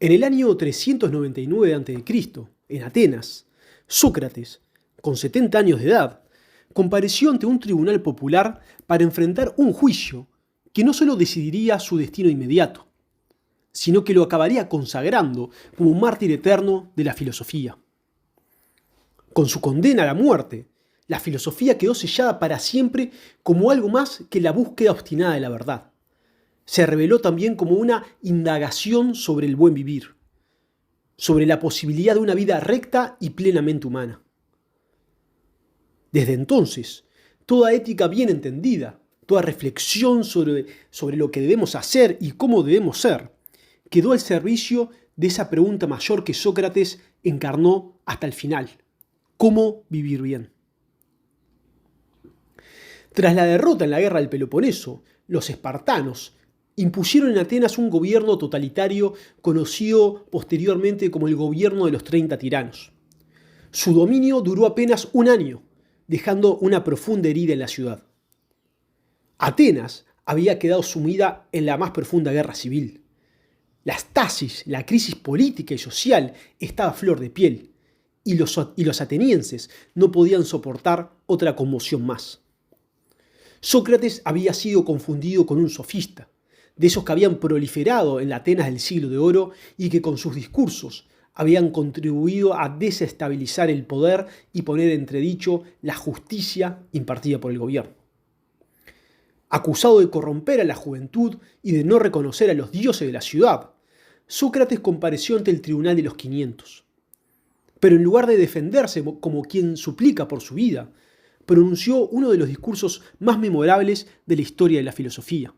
En el año 399 a.C., en Atenas, Sócrates, con 70 años de edad, compareció ante un tribunal popular para enfrentar un juicio que no solo decidiría su destino inmediato, sino que lo acabaría consagrando como un mártir eterno de la filosofía. Con su condena a la muerte, la filosofía quedó sellada para siempre como algo más que la búsqueda obstinada de la verdad. Se reveló también como una indagación sobre el buen vivir, sobre la posibilidad de una vida recta y plenamente humana. Desde entonces, toda ética bien entendida, toda reflexión sobre lo que debemos hacer y cómo debemos ser, quedó al servicio de esa pregunta mayor que Sócrates encarnó hasta el final: ¿cómo vivir bien? Tras la derrota en la guerra del Peloponeso, los espartanos impusieron en Atenas un gobierno totalitario conocido posteriormente como el gobierno de los 30 tiranos. Su dominio duró apenas un año, dejando una profunda herida en la ciudad. Atenas había quedado sumida en la más profunda guerra civil. La estasis, la crisis política y social estaba a flor de piel, y los atenienses no podían soportar otra conmoción más. Sócrates había sido confundido con un sofista, de esos que habían proliferado en la Atenas del siglo de oro y que con sus discursos habían contribuido a desestabilizar el poder y poner en entredicho la justicia impartida por el gobierno. Acusado de corromper a la juventud y de no reconocer a los dioses de la ciudad, Sócrates compareció ante el tribunal de los 500. Pero en lugar de defenderse como quien suplica por su vida, pronunció uno de los discursos más memorables de la historia de la filosofía.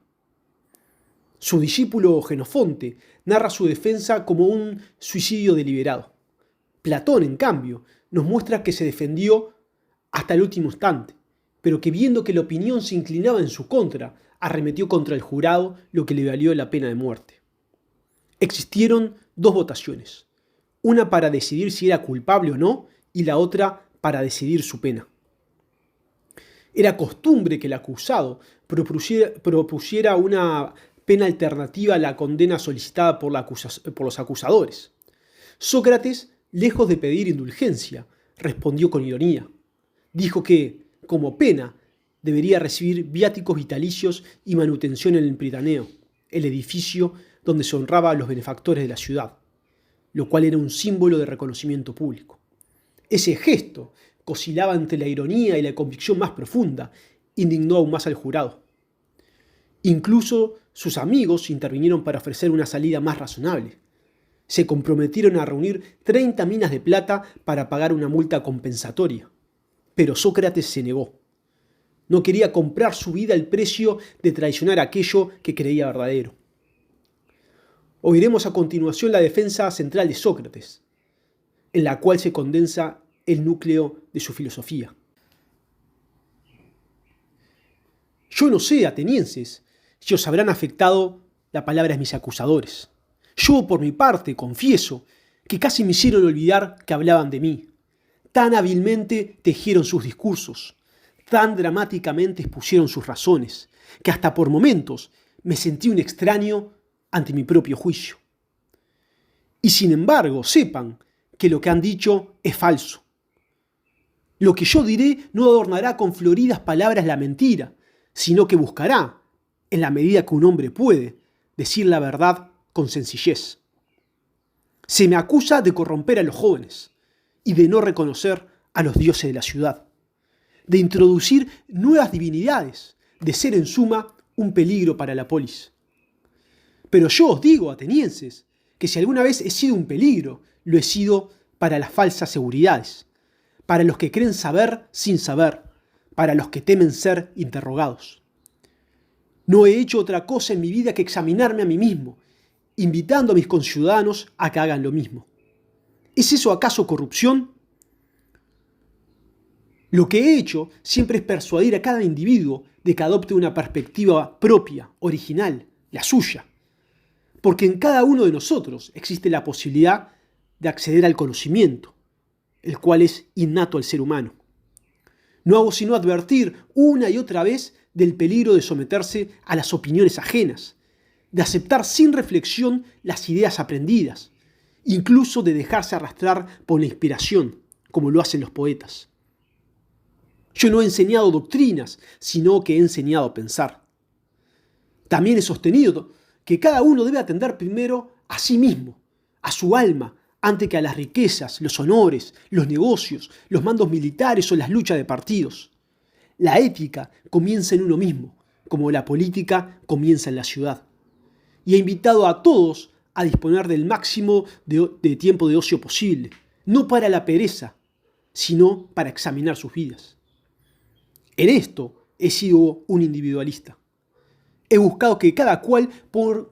Su discípulo Jenofonte narra su defensa como un suicidio deliberado. Platón, en cambio, nos muestra que se defendió hasta el último instante, pero que viendo que la opinión se inclinaba en su contra, arremetió contra el jurado, lo que le valió la pena de muerte. Existieron dos votaciones, una para decidir si era culpable o no, y la otra para decidir su pena. Era costumbre que el acusado propusiera una pena alternativa a la condena solicitada por los acusadores. Sócrates, lejos de pedir indulgencia, respondió con ironía. Dijo que, como pena, debería recibir viáticos vitalicios y manutención en el Pritaneo, el edificio donde se honraba a los benefactores de la ciudad, lo cual era un símbolo de reconocimiento público. Ese gesto, que oscilaba entre la ironía y la convicción más profunda, indignó aún más al jurado. Incluso sus amigos intervinieron para ofrecer una salida más razonable. Se comprometieron a reunir 30 minas de plata para pagar una multa compensatoria. Pero Sócrates se negó. No quería comprar su vida al precio de traicionar aquello que creía verdadero. Oiremos a continuación la defensa central de Sócrates, en la cual se condensa el núcleo de su filosofía. Yo no sé, atenienses, si os habrán afectado las palabras de mis acusadores. Yo, por mi parte, confieso que casi me hicieron olvidar que hablaban de mí. Tan hábilmente tejieron sus discursos, tan dramáticamente expusieron sus razones, que hasta por momentos me sentí un extraño ante mi propio juicio. Y sin embargo, sepan que lo que han dicho es falso. Lo que yo diré no adornará con floridas palabras la mentira, sino que buscará, en la medida que un hombre puede, decir la verdad con sencillez. Se me acusa de corromper a los jóvenes y de no reconocer a los dioses de la ciudad, de introducir nuevas divinidades, de ser en suma un peligro para la polis. Pero yo os digo, atenienses, que si alguna vez he sido un peligro, lo he sido para las falsas seguridades, para los que creen saber sin saber, para los que temen ser interrogados. No he hecho otra cosa en mi vida que examinarme a mí mismo, invitando a mis conciudadanos a que hagan lo mismo. ¿Es eso acaso corrupción? Lo que he hecho siempre es persuadir a cada individuo de que adopte una perspectiva propia, original, la suya. Porque en cada uno de nosotros existe la posibilidad de acceder al conocimiento, el cual es innato al ser humano. No hago sino advertir una y otra vez del peligro de someterse a las opiniones ajenas, de aceptar sin reflexión las ideas aprendidas, incluso de dejarse arrastrar por la inspiración, como lo hacen los poetas. Yo no he enseñado doctrinas, sino que he enseñado a pensar. También he sostenido que cada uno debe atender primero a sí mismo, a su alma, antes que a las riquezas, los honores, los negocios, los mandos militares o las luchas de partidos. La ética comienza en uno mismo, como la política comienza en la ciudad. Y he invitado a todos a disponer del máximo de tiempo de ocio posible, no para la pereza, sino para examinar sus vidas. En esto he sido un individualista. He buscado que cada cual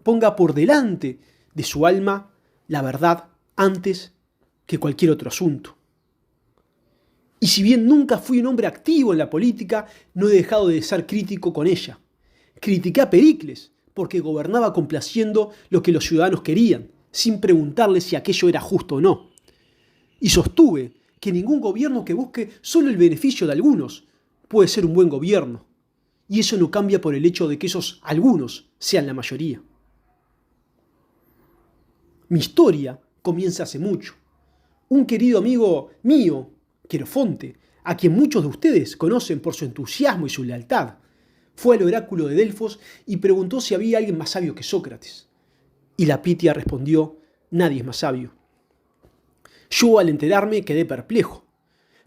ponga por delante de su alma la verdad antes que cualquier otro asunto. Y si bien nunca fui un hombre activo en la política, no he dejado de ser crítico con ella. Critiqué a Pericles porque gobernaba complaciendo lo que los ciudadanos querían, sin preguntarles si aquello era justo o no. Y sostuve que ningún gobierno que busque solo el beneficio de algunos puede ser un buen gobierno. Y eso no cambia por el hecho de que esos algunos sean la mayoría. Mi historia comienza hace mucho. Un querido amigo mío, Querofonte, a quien muchos de ustedes conocen por su entusiasmo y su lealtad, fue al oráculo de Delfos y preguntó si había alguien más sabio que Sócrates. Y la Pitia respondió: nadie es más sabio. Yo, al enterarme, quedé perplejo,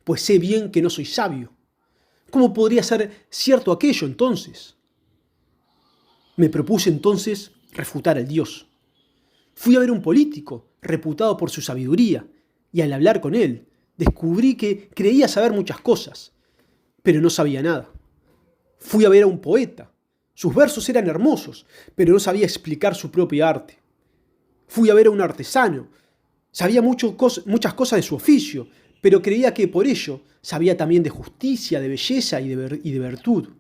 pues sé bien que no soy sabio. ¿Cómo podría ser cierto aquello entonces? Me propuse entonces refutar al Dios. Fui a ver a un político, reputado por su sabiduría, y al hablar con él, descubrí que creía saber muchas cosas, pero no sabía nada. Fui a ver a un poeta. Sus versos eran hermosos, pero no sabía explicar su propia arte. Fui a ver a un artesano. Sabía muchas cosas de su oficio, pero creía que por ello sabía también de justicia, de belleza y de virtud.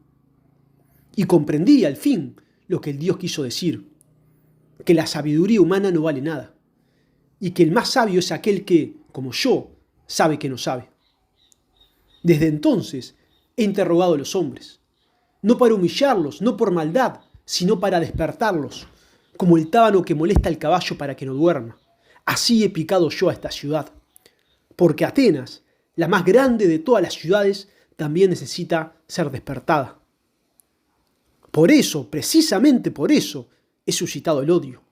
Y comprendí, al fin, lo que el Dios quiso decir: que la sabiduría humana no vale nada, y que el más sabio es aquel que, como yo, sabe que no sabe. Desde entonces he interrogado a los hombres, no para humillarlos, no por maldad, sino para despertarlos, como el tábano que molesta al caballo para que no duerma. Así he picado yo a esta ciudad, porque Atenas, la más grande de todas las ciudades, también necesita ser despertada. Por eso, precisamente por eso, he suscitado el odio.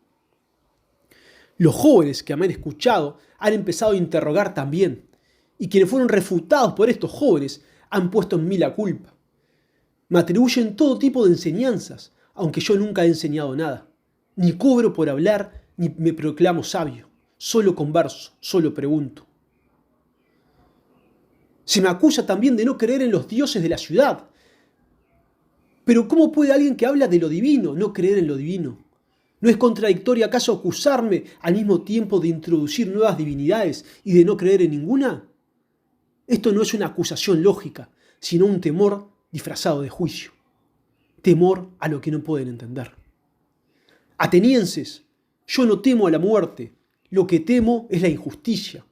Los jóvenes que me han escuchado han empezado a interrogar también, y quienes fueron refutados por estos jóvenes han puesto en mí la culpa. Me atribuyen todo tipo de enseñanzas, aunque yo nunca he enseñado nada. Ni cobro por hablar, ni me proclamo sabio. Solo converso, solo pregunto. Se me acusa también de no creer en los dioses de la ciudad. Pero ¿cómo puede alguien que habla de lo divino no creer en lo divino? ¿No es contradictorio acaso acusarme al mismo tiempo de introducir nuevas divinidades y de no creer en ninguna? Esto no es una acusación lógica, sino un temor disfrazado de juicio. Temor a lo que no pueden entender. Atenienses, yo no temo a la muerte, lo que temo es la injusticia.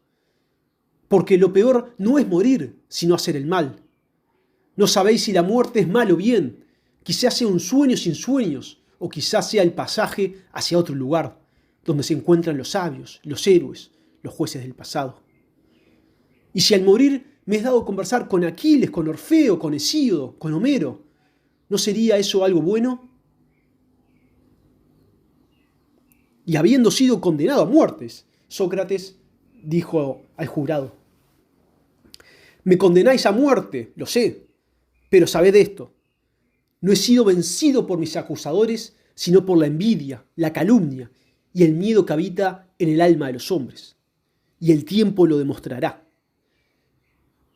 Porque lo peor no es morir, sino hacer el mal. No sabéis si la muerte es mal o bien. Quizás sea un sueño sin sueños, o quizás sea el pasaje hacia otro lugar, donde se encuentran los sabios, los héroes, los jueces del pasado. Y si al morir me es dado conversar con Aquiles, con Orfeo, con Hesíodo, con Homero, ¿no sería eso algo bueno? Y habiendo sido condenado a muertes, Sócrates dijo al jurado: me condenáis a muerte, lo sé, pero sabed esto: no he sido vencido por mis acusadores, sino por la envidia, la calumnia y el miedo que habita en el alma de los hombres. Y el tiempo lo demostrará.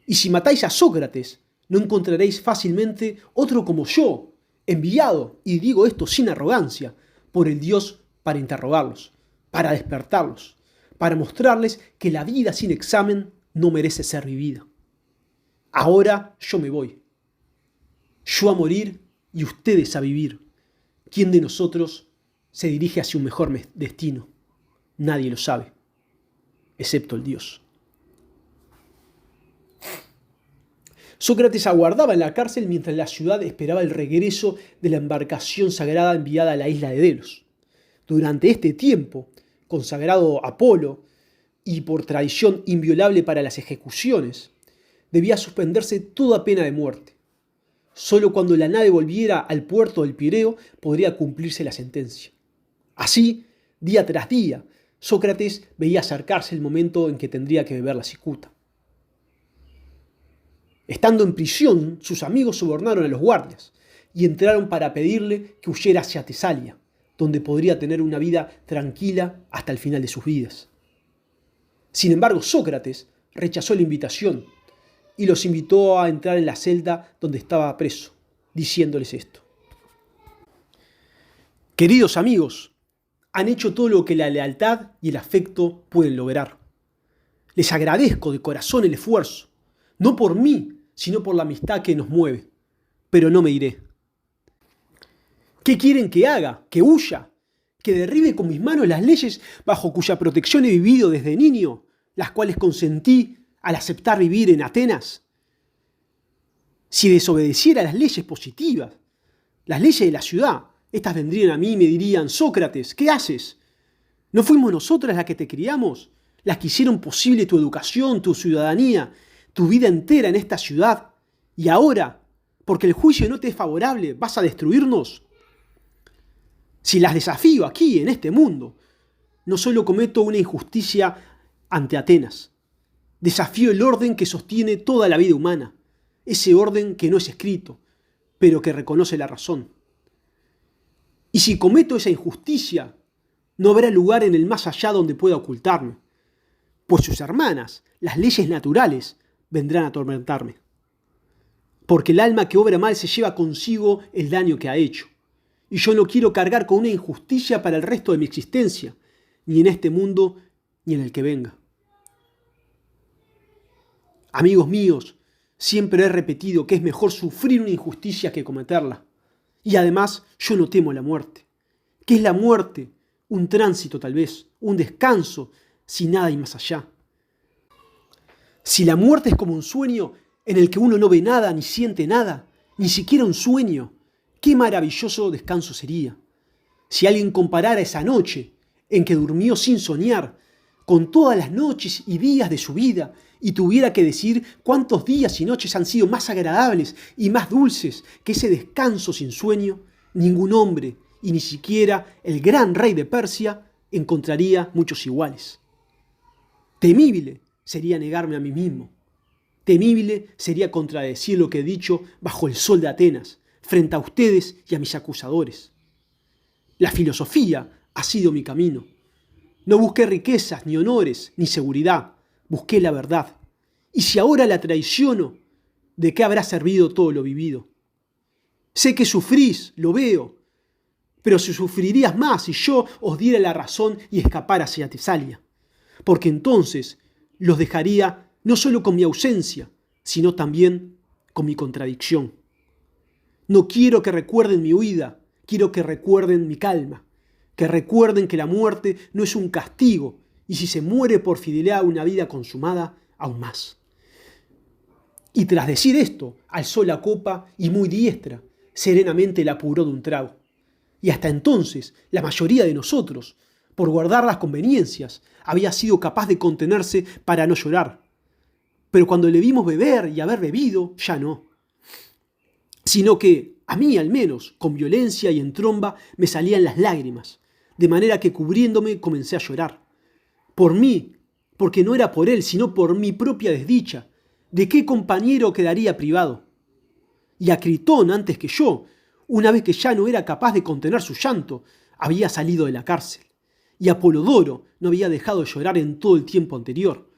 Y si matáis a Sócrates, no encontraréis fácilmente otro como yo, enviado, y digo esto sin arrogancia, por el Dios para interrogarlos, para despertarlos, para mostrarles que la vida sin examen no merece ser vivida. Ahora yo me voy. Yo a morir y ustedes a vivir. ¿Quién de nosotros se dirige hacia un mejor destino? Nadie lo sabe, excepto el Dios. Sócrates aguardaba en la cárcel mientras la ciudad esperaba el regreso de la embarcación sagrada enviada a la isla de Delos. Durante este tiempo, consagrado a Apolo, y por tradición inviolable para las ejecuciones, debía suspenderse toda pena de muerte. Solo cuando la nave volviera al puerto del Pireo podría cumplirse la sentencia. Así, día tras día, Sócrates veía acercarse el momento en que tendría que beber la cicuta. Estando en prisión, sus amigos sobornaron a los guardias y entraron para pedirle que huyera hacia Tesalia, donde podría tener una vida tranquila hasta el final de sus vidas. Sin embargo, Sócrates rechazó la invitación y los invitó a entrar en la celda donde estaba preso, diciéndoles esto: queridos amigos, han hecho todo lo que la lealtad y el afecto pueden lograr. Les agradezco de corazón el esfuerzo, no por mí, sino por la amistad que nos mueve, pero no me iré. ¿Qué quieren que haga? ¿Que huya? ¿Que derribe con mis manos las leyes bajo cuya protección he vivido desde niño, las cuales consentí al aceptar vivir en Atenas? Si desobedeciera las leyes positivas, las leyes de la ciudad, estas vendrían a mí y me dirían: Sócrates, ¿qué haces? ¿No fuimos nosotras las que te criamos, las que hicieron posible tu educación, tu ciudadanía, tu vida entera en esta ciudad? Y ahora, porque el juicio no te es favorable, ¿vas a destruirnos? Si las desafío aquí, en este mundo, no solo cometo una injusticia ante Atenas, desafío el orden que sostiene toda la vida humana, ese orden que no es escrito, pero que reconoce la razón. Y si cometo esa injusticia, no habrá lugar en el más allá donde pueda ocultarme, pues sus hermanas, las leyes naturales, vendrán a atormentarme. Porque el alma que obra mal se lleva consigo el daño que ha hecho, y yo no quiero cargar con una injusticia para el resto de mi existencia, ni en este mundo, ni en el que venga. Amigos míos, siempre he repetido que es mejor sufrir una injusticia que cometerla. Y además, yo no temo la muerte. ¿Qué es la muerte? Un tránsito tal vez, un descanso, sin nada y más allá. Si la muerte es como un sueño en el que uno no ve nada ni siente nada, ni siquiera un sueño, qué maravilloso descanso sería. Si alguien comparara esa noche en que durmió sin soñar con todas las noches y días de su vida y tuviera que decir cuántos días y noches han sido más agradables y más dulces que ese descanso sin sueño, ningún hombre y ni siquiera el gran rey de Persia encontraría muchos iguales. Temible sería negarme a mí mismo. Temible sería contradecir lo que he dicho bajo el sol de Atenas, frente a ustedes y a mis acusadores. La filosofía ha sido mi camino. No busqué riquezas, ni honores, ni seguridad. Busqué la verdad. Y si ahora la traiciono, ¿de qué habrá servido todo lo vivido? Sé que sufrís, lo veo, pero si sufrirías más si yo os diera la razón y escapara hacia Tesalia, porque entonces los dejaría no solo con mi ausencia, sino también con mi contradicción. No quiero que recuerden mi huida, quiero que recuerden mi calma, que recuerden que la muerte no es un castigo, y si se muere por fidelidad a una vida consumada, aún más. Y tras decir esto, alzó la copa y muy diestra, serenamente la apuró de un trago. Y hasta entonces, la mayoría de nosotros, por guardar las conveniencias, había sido capaz de contenerse para no llorar. Pero cuando le vimos beber y haber bebido, ya no. Sino que, a mí al menos, con violencia y en tromba, me salían las lágrimas, de manera que cubriéndome comencé a llorar. Por mí, porque no era por él, sino por mi propia desdicha. ¿De qué compañero quedaría privado? Y Acritón, antes que yo, una vez que ya no era capaz de contener su llanto, había salido de la cárcel. Y Apolodoro no había dejado de llorar en todo el tiempo anterior.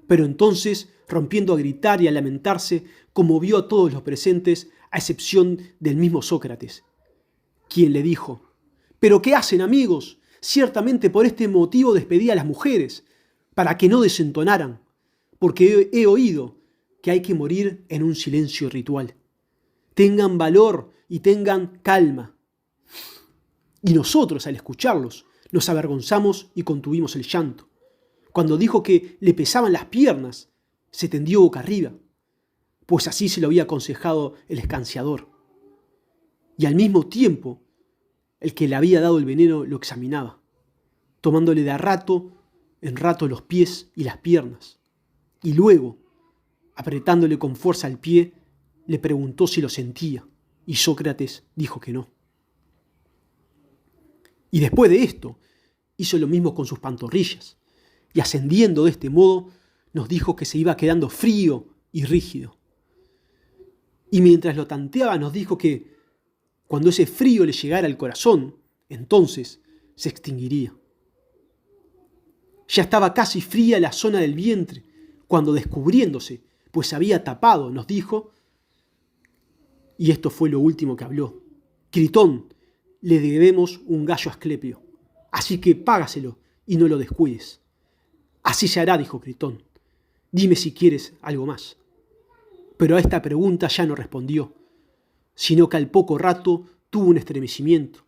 Pero entonces, rompiendo a gritar y a lamentarse, conmovió a todos los presentes, a excepción del mismo Sócrates, quien le dijo: ¿pero qué hacen, amigos? Ciertamente por este motivo despedí a las mujeres, para que no desentonaran, porque he oído que hay que morir en un silencio ritual. Tengan valor y tengan calma. Y nosotros, al escucharlos, nos avergonzamos y contuvimos el llanto. Cuando dijo que le pesaban las piernas, se tendió boca arriba, pues así se lo había aconsejado el escanciador. Y al mismo tiempo, el que le había dado el veneno lo examinaba, tomándole de a rato en rato los pies y las piernas, y luego, apretándole con fuerza el pie, le preguntó si lo sentía, y Sócrates dijo que no. Y después de esto, hizo lo mismo con sus pantorrillas, y ascendiendo de este modo, nos dijo que se iba quedando frío y rígido. Y mientras lo tanteaba, nos dijo que cuando ese frío le llegara al corazón, entonces se extinguiría. Ya estaba casi fría la zona del vientre, cuando descubriéndose, pues se había tapado, nos dijo, y esto fue lo último que habló: Critón, le debemos un gallo a Asclepio, así que págaselo y no lo descuides. Así se hará, dijo Critón. Dime si quieres algo más. Pero a esta pregunta ya no respondió, sino que al poco rato tuvo un estremecimiento,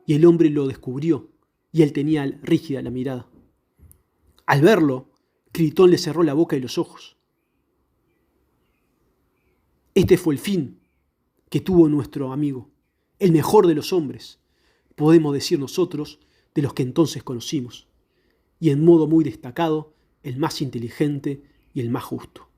y el hombre lo descubrió, y él tenía rígida la mirada. Al verlo, Critón le cerró la boca y los ojos. Este fue el fin que tuvo nuestro amigo, el mejor de los hombres, podemos decir nosotros, de los que entonces conocimos, y en modo muy destacado, el más inteligente y el más justo.